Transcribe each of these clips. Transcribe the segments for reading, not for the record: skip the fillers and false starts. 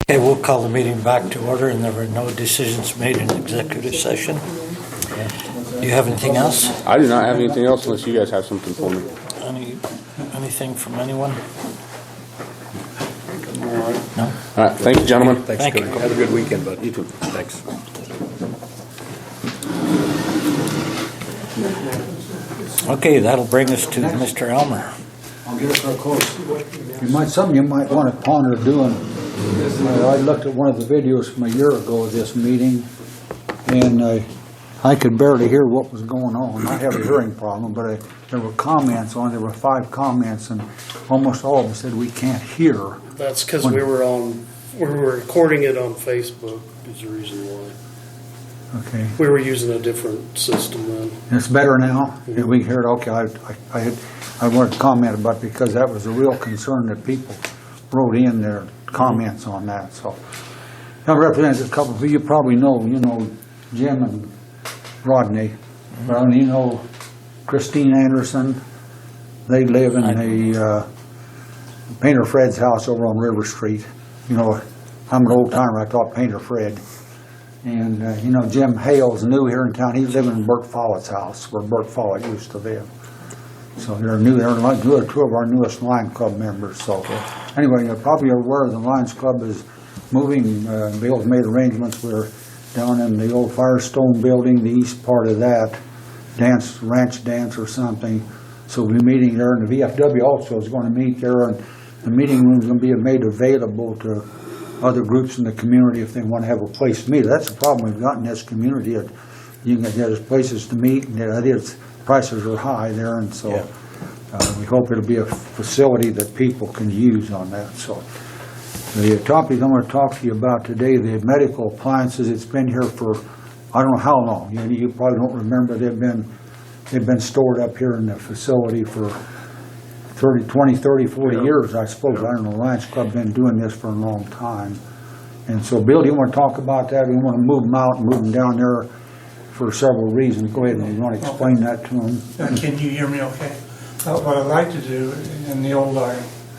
Okay, we'll call the meeting back to order, and there were no decisions made in executive session. Do you have anything else? I do not have anything else unless you guys have something for me. Anything from anyone? No? All right, thank you, gentlemen. Thanks, Thank Cody. you. Have a good weekend, bud. You too. Thanks. Okay, that'll bring us to Mr. Elmer. I'll get us our close. Something you might want to ponder doing. I looked at one of the videos from a year ago of this meeting, and I could barely hear what was going on. I have a hearing problem, but there were comments on it. There were 5 comments, and almost all of them said we can't hear. That's because we were recording it on Facebook is the reason why. Okay. We were using a different system then. It's better now? Yeah, we can hear it? Okay, I wanted to comment about it because that was a real concern that people wrote in their comments on that, so. Now, represents a couple of you probably know, Jim and Rodney. Well, you know Christine Anderson. They live in the Painter Fred's house over on River Street. I'm an old timer. I taught Painter Fred. And, Jim Hale's new here in town. He's living in Bert Follett's house, where Bert Follett used to live. So they're like 2 of our newest Lions Club members. So anyway, you're probably aware the Lions Club is moving. Bill's made arrangements. We're down in the old Firestone building, the east part of that, ranch dance or something. So we'll be meeting there, and the VFW also is going to meet there, and the meeting room is going to be made available to other groups in the community if they want to have a place to meet. That's the problem we've got in this community. There's places to meet, and prices are high there, and so we hope it'll be a facility that people can use on that. So the topic I'm going to talk to you about today, the medical appliances. It's been here for I don't know how long. You probably don't remember. They've been stored up here in the facility for 20, 30, 40 years, I suppose. I don't know. Lions Club been doing this for a long time. And so, Bill, do you want to talk about that? We want to move them out and move them down there for several reasons. Go ahead and you want to explain that to them. Can you hear me okay? What I'd like to do in the old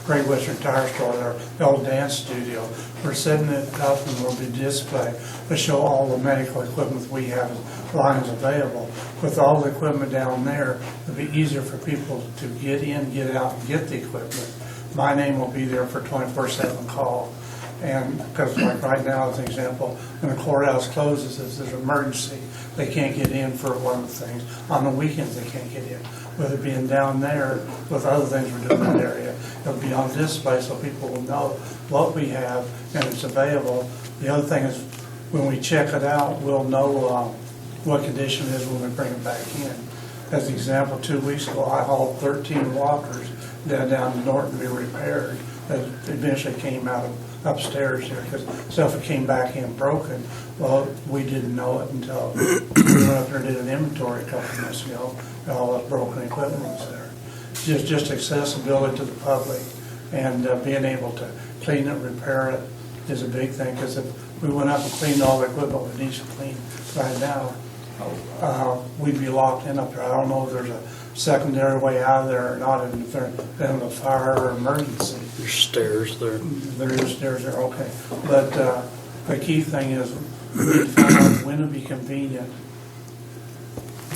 Great Western Tire Store, the old dance studio, we're setting it up and we'll be display to show all the medical equipment we have lines available. With all the equipment down there, it'll be easier for people to get in, get out, and get the equipment. My name will be there for 24/7 call. And because like right now, as an example, when the courthouse closes, if there's an emergency, they can't get in for one of the things. On the weekends, they can't get in. With it being down there, with other things we're doing in that area, it'll be on display so people will know what we have and it's available. The other thing is when we check it out, we'll know what condition it is when we bring it back in. As an example, 2 weeks ago, I hauled 13 walkers down to Norton to be repaired. That eventually came out of upstairs here because stuff came back in broken. Well, we didn't know it until we went up there and did an inventory a couple of months ago, and all that broken equipment was there. Just accessibility to the public and being able to clean it, repair it is a big thing, because if we went up and cleaned all the equipment we need to clean right now, we'd be locked in up there. I don't know if there's a secondary way out of there or not, and if there's been a fire or emergency. There's stairs there. There is stairs there, okay. But the key thing is we need to find out when it'll be convenient,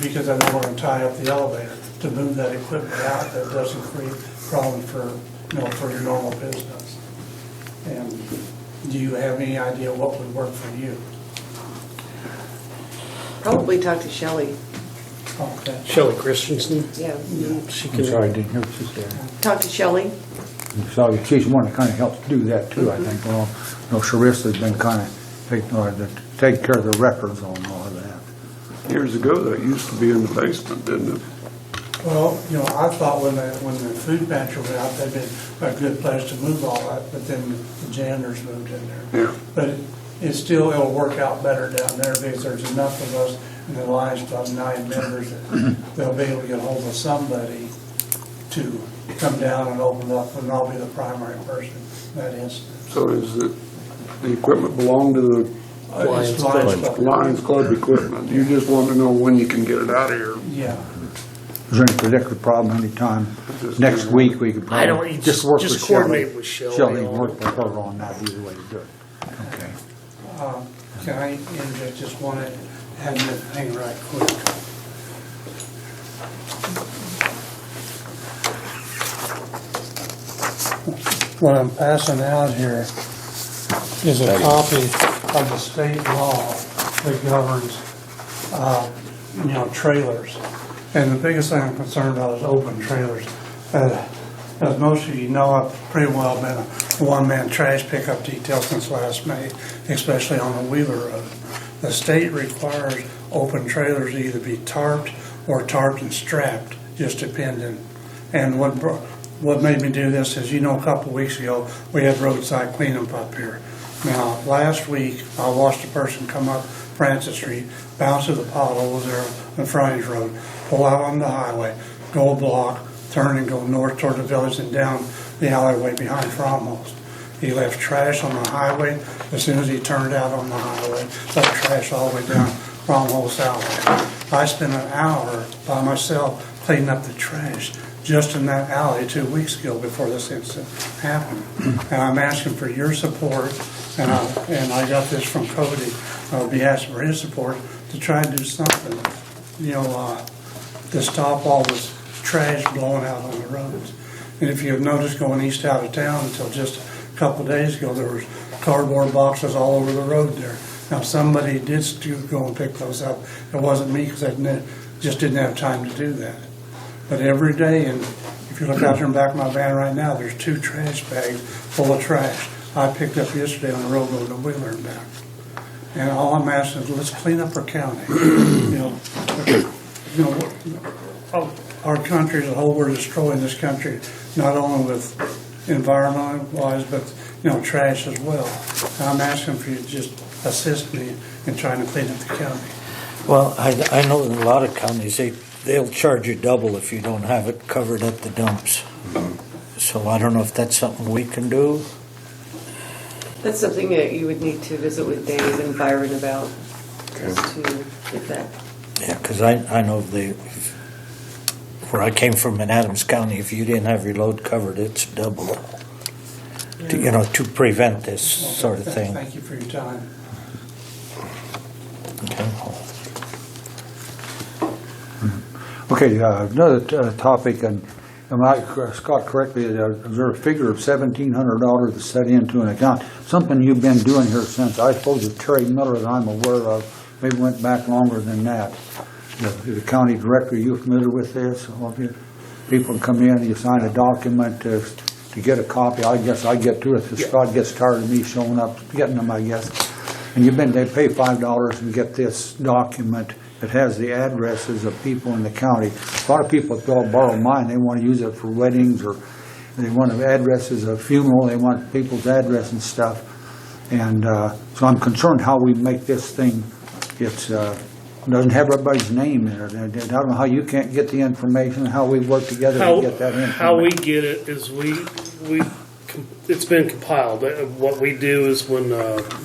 because I know we're going to tie up the elevator to move that equipment out that doesn't create problems for your normal business. And do you have any idea what would work for you? Probably talk to Shelley. Okay. Shelley Christensen. Yeah. She I'm can. sorry, I didn't hear what you said. Talk to Shelley. So she's one that kind of helps do that too, I think. Well, Sharista's been kind of take care of the records on all of that. Years ago, that used to be in the basement, didn't it? Well, I thought when the food pantry went out, that'd been a good place to move all that, but then the janitors moved in there. Yeah. But it'll work out better down there because there's enough of us in the Lions Club, 9 members, that they'll be able to get hold of somebody to come down and open up, and I'll be the primary person in that instance. So is it, the equipment belong to the It's Lions Club. Lions Club equipment? You just want to know when you can get it out of here. Yeah. Is there any particular problem anytime? Next week we could I don't. probably Just work just with coordinate Shelley. with Shelley. Shelley, on work it. with her on that either way to do it. Okay. Can I interject just one admin thing right quick? What I'm passing out here is a copy of the state law that governs, trailers. And the biggest thing I'm concerned about is open trailers. As most of you know, I've pretty well been a one-man trash pickup detail since last May, especially on the Wheeler Road. The state requires open trailers to either be tarped or tarped and strapped, just depending. And what made me do this is, a couple of weeks ago, we had roadside cleanup up here. Now, last week, I watched a person come up Francis Street, bounce through the potholes there on Frontage Road, pull out on the highway, go a block, turn and go north toward the village and down the alleyway behind Fromhost. He left trash on the highway. As soon as he turned out on the highway, left trash all the way down Fromhost Alley. I spent an hour by myself cleaning up the trash just in that alley 2 weeks ago before this incident happened. And I'm asking for your support, and I got this from Cody. I'll be asking for his support to try and do something, to stop all this trash blowing out on the roads. And if you've noticed going east out of town until just a couple of days ago, there was cardboard boxes all over the road there. Now, somebody did go and pick those up. It wasn't me, because I just didn't have time to do that. But every day, and if you look out there in the back of my van right now, there's 2 trash bags full of trash I picked up yesterday on the road going to Wheeler and back. And all I'm asking is, let's clean up our county. Our country as a whole, we're destroying this country, not only with environmental-wise, but, trash as well. And I'm asking for you to just assist me in trying to clean up the county. Well, I know in a lot of counties, they'll charge you double if you don't have it covered at the dumps. So I don't know if that's something we can do. That's something that you would need to visit with Dave and Byron about, just to get that. Yeah, because I know where I came from in Adams County, if you didn't have your load covered, it's double. To prevent this sort of thing. Thank you for your time. Okay. Okay, another topic, and am I, Scott, correctly, is there a figure of $1,700 to set into an account? Something you've been doing here since, I suppose, the Terry Miller that I'm aware of, maybe went back longer than that. The county director, are you familiar with this? All of you? People come in, you sign a document to get a copy. I guess I get to it, because Scott gets tired of me showing up, getting them, I guess. And they pay $5 and get this document. It has the addresses of people in the county. A lot of people, if they'll borrow mine, they want to use it for weddings, or they want addresses of funeral, they want people's address and stuff. And so I'm concerned how we make this thing, doesn't have everybody's name in it. I don't know how you can't get the information, how we work together to get that information. How we get it is it's been compiled. What we do is when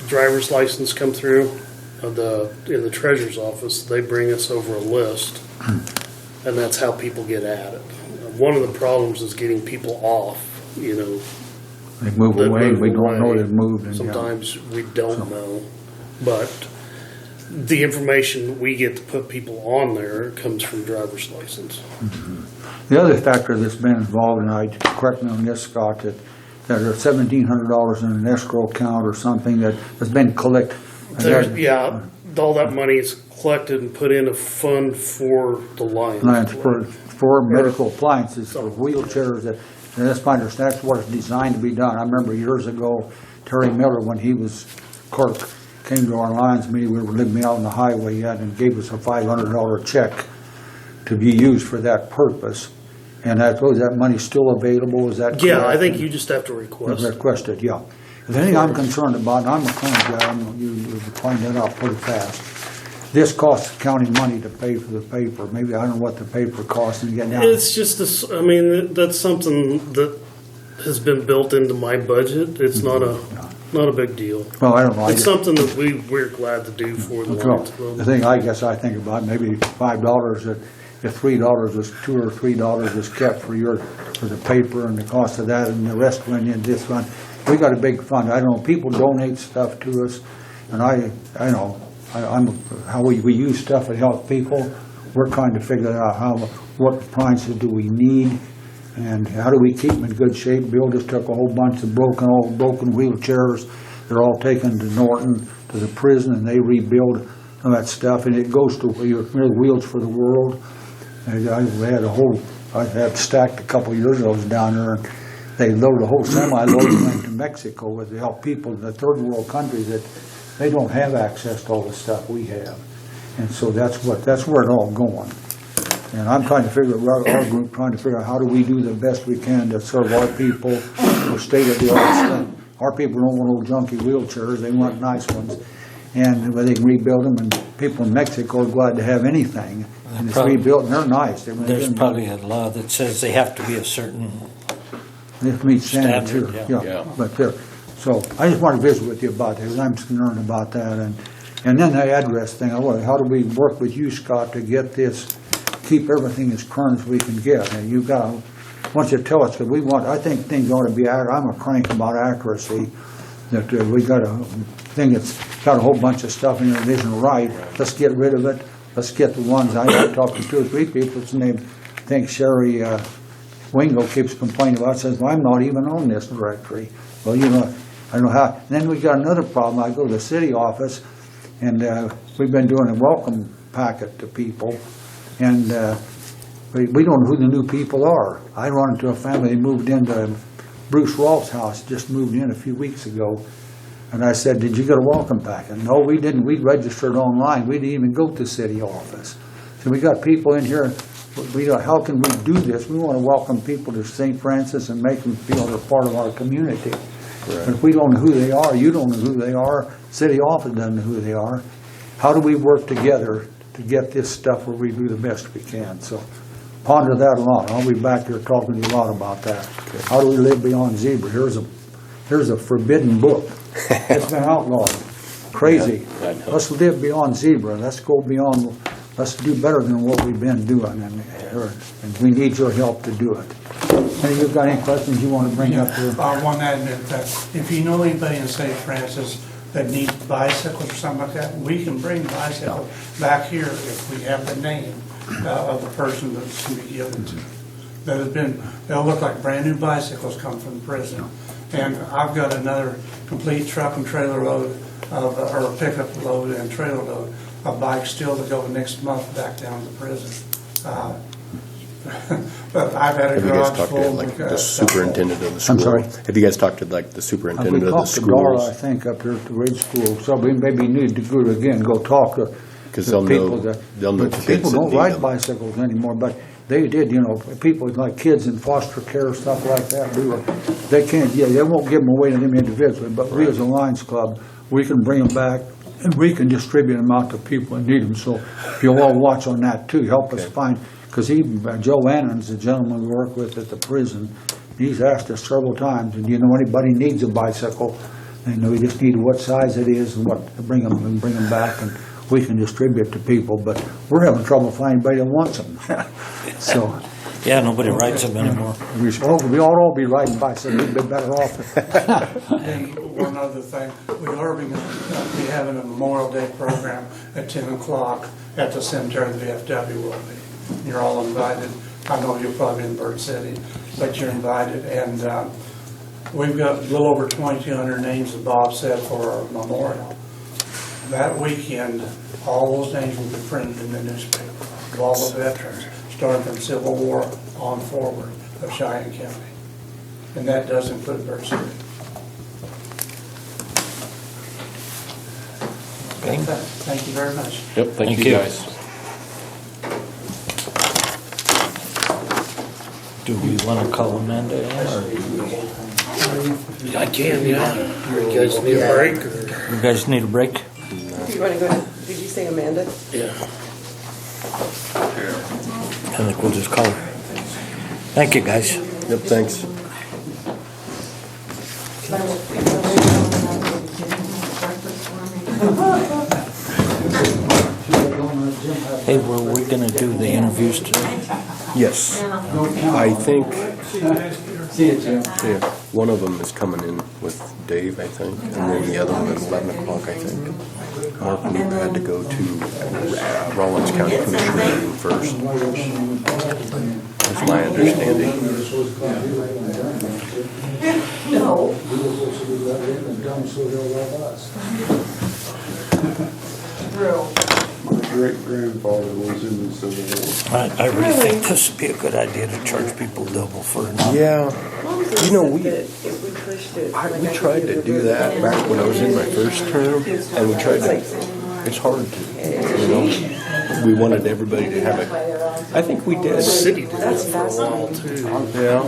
driver's license come through in the treasurer's office, they bring us over a list, and that's how people get at it. One of the problems is getting people off. They move away. We don't know they've moved. Sometimes we don't know, but the information we get to put people on there comes from driver's license. Mm-hmm. The other factor that's been involved, and I correct me on this, Scott, that there's $1,700 in an escrow account or something that has been collected. All that money is collected and put in a fund for the Lions. For medical appliances, for wheelchairs, and that's my understanding, that's what it's designed to be done. I remember years ago, Terry Miller, when he was clerk, came to our Lions meeting, we were living out on the highway yet, and gave us a $500 check to be used for that purpose. And I suppose that money's still available, is that correct? Yeah, I think you just have to request it. Request it, yeah. The thing I'm concerned about, and I'm a claim guy, you find that out pretty fast. This costs the county money to pay for the paper. Maybe I don't know what the paper costs and get down. It's just this. That's something that has been built into my budget. It's not a big deal. Well, I don't know. It's something that we're glad to do for the Lions Club. The thing I guess I think about, maybe $5, if $3 was $2 or $3 was kept for the paper and the cost of that, and the rest went in this one. we got a big fund. I don't know, people donate stuff to us, and I'm how we use stuff to help people. We're trying to figure out what appliances do we need, and how do we keep them in good shape. Bill just took a whole bunch of broken wheelchairs. They're all taken to Norton, to the prison, and they rebuild some of that stuff, and it goes to Wheels for the World. And I had stacked a couple of years ago. I was down there, and they loaded a whole semi-load and went to Mexico with to help people in the third world countries that they don't have access to all the stuff we have. And so that's where it's all going. And I'm trying to figure out, our group trying to figure out how do we do the best we can to serve our people with state-of-the-art stuff. Our people don't want old junky wheelchairs, they want nice ones. And where they can rebuild them, and people in Mexico are glad to have anything. And it's rebuilt, and they're nice. There's probably a law that says they have to be a certain, They have to meet standards here, Standard, yeah. But so I just want to visit with you about that, because I'm concerned about that. And then the address thing, how do we work with you, Scott, to get this, keep everything as current as we can get? And you've got to, once you tell us, because I think things ought to be, I'm a crank about accuracy, that we got a thing that's got a whole bunch of stuff in it that isn't right. Let's get rid of it. Let's get the ones, I talked to 2 or 3 people, it's named, I think Sherry Wingo keeps complaining about, says, well, I'm not even on this directory. Well, I don't know how. And then we got another problem. I go to the city office, and we've been doing a welcome packet to people, and we don't know who the new people are. I run into a family, they moved into Bruce Rolf's house, just moved in a few weeks ago, and I said, did you get a welcome packet? No, we didn't. We registered online. We didn't even go to the city office. So we got people in here. How can we do this? We want to welcome people to St. Francis and make them feel they're part of our community. But if we don't know who they are, you don't know who they are, city office doesn't know who they are, how do we work together to get this stuff where we do the best we can? So ponder that a lot. I'll be back here talking to you a lot about that. How do we live beyond zebra? Here's a forbidden book. It's been outlawed. Crazy. Let's live beyond zebra. Let's go beyond. Let's do better than what we've been doing, and we need your help to do it. Any you got any questions you want to bring up here? I want to admit that if you know anybody in St. Francis that needs bicycles or something like that, we can bring bicycles back here if we have the name of the person that's going to be given to. They'll look like brand new bicycles come from prison. And I've got another complete truck and trailer load or a pickup load and trailer load of bikes still to go next month back down to prison. But I've had a Have you guys garage talked to full. like the superintendent of the school? I'm sorry? Have you guys talked to like the superintendent We of the talked to Darla, I schools? think, up here at the Ridge School, so we maybe need to go again, go talk to 'Cause the they'll people know- that. they'll know but kids people that don't need ride them. bicycles anymore, but they did, people like kids in foster care, stuff like that, they can't, they won't give them away to them individually, but we as a Lions Club, we can bring them back, and we can distribute them out to people that need them, so if you'll all watch on that too, help us find, because Joe Annan's the gentleman we work with at the prison, he's asked us several times, and anybody needs a bicycle, and we just need what size it is and what to bring them back, and we can distribute to people, but we're having trouble finding anybody that wants them. So yeah, nobody rides them anymore. we ought all be riding bicycles, we'd be better off. And one other thing, we are going to be having a Memorial Day program at 10 o'clock at the cemetery, the VFW will be. You're all invited. I know you're probably in Bird City, but you're invited. And we've got a little over 2,200 names, as Bob said, for our memorial. That weekend, all those names will be printed in the newspaper of all the veterans, starting from Civil War on forward of Cheyenne County. And that does include Bird City. Thank you very much. Yep, thank you guys. Do we want to call Amanda in, or I can, yeah. You guys need a break? Or? you guys need a break? You want to go ahead? Did you say Amanda? Yeah. I think we'll just call her. Thank you, guys. Yep, thanks. Hey, were we gonna do the interviews today? Yes, I think See you, Jim. Yeah, one of them is coming in with Dave, I think, and then the other one at 11 o'clock, I think. Mark Luke had to go to Rollins County Commissioner meeting first. That's my understanding. No. My great-grandfather was in the Civil War. I really think this would be a good idea to charge people double for it. Yeah, you know, we We tried to do that back when I was in my first term, and we tried to, it's hard to, you know, we wanted everybody to have it. I think we did. The city did That's it for a while too. Yeah.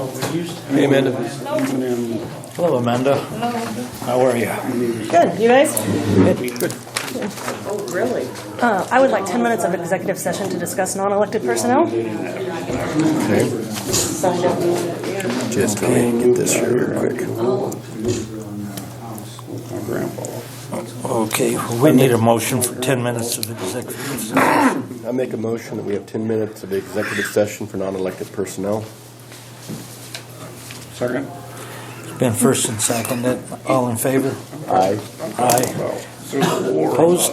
Hey, Amanda. Hello, Amanda. How are you? Good, you guys? Oh, really? I would like 10 minutes of executive session to discuss non-elected personnel. Okay. Signed up. Yeah. Just go ahead and get this here real quick. My grandpa. Okay, we need a motion for 10 minutes of executive session. I make a motion that we have 10 minutes of executive session for non-elected personnel. Second? Been first and seconded. All in favor? Aye. Aye. Civil War. Opposed?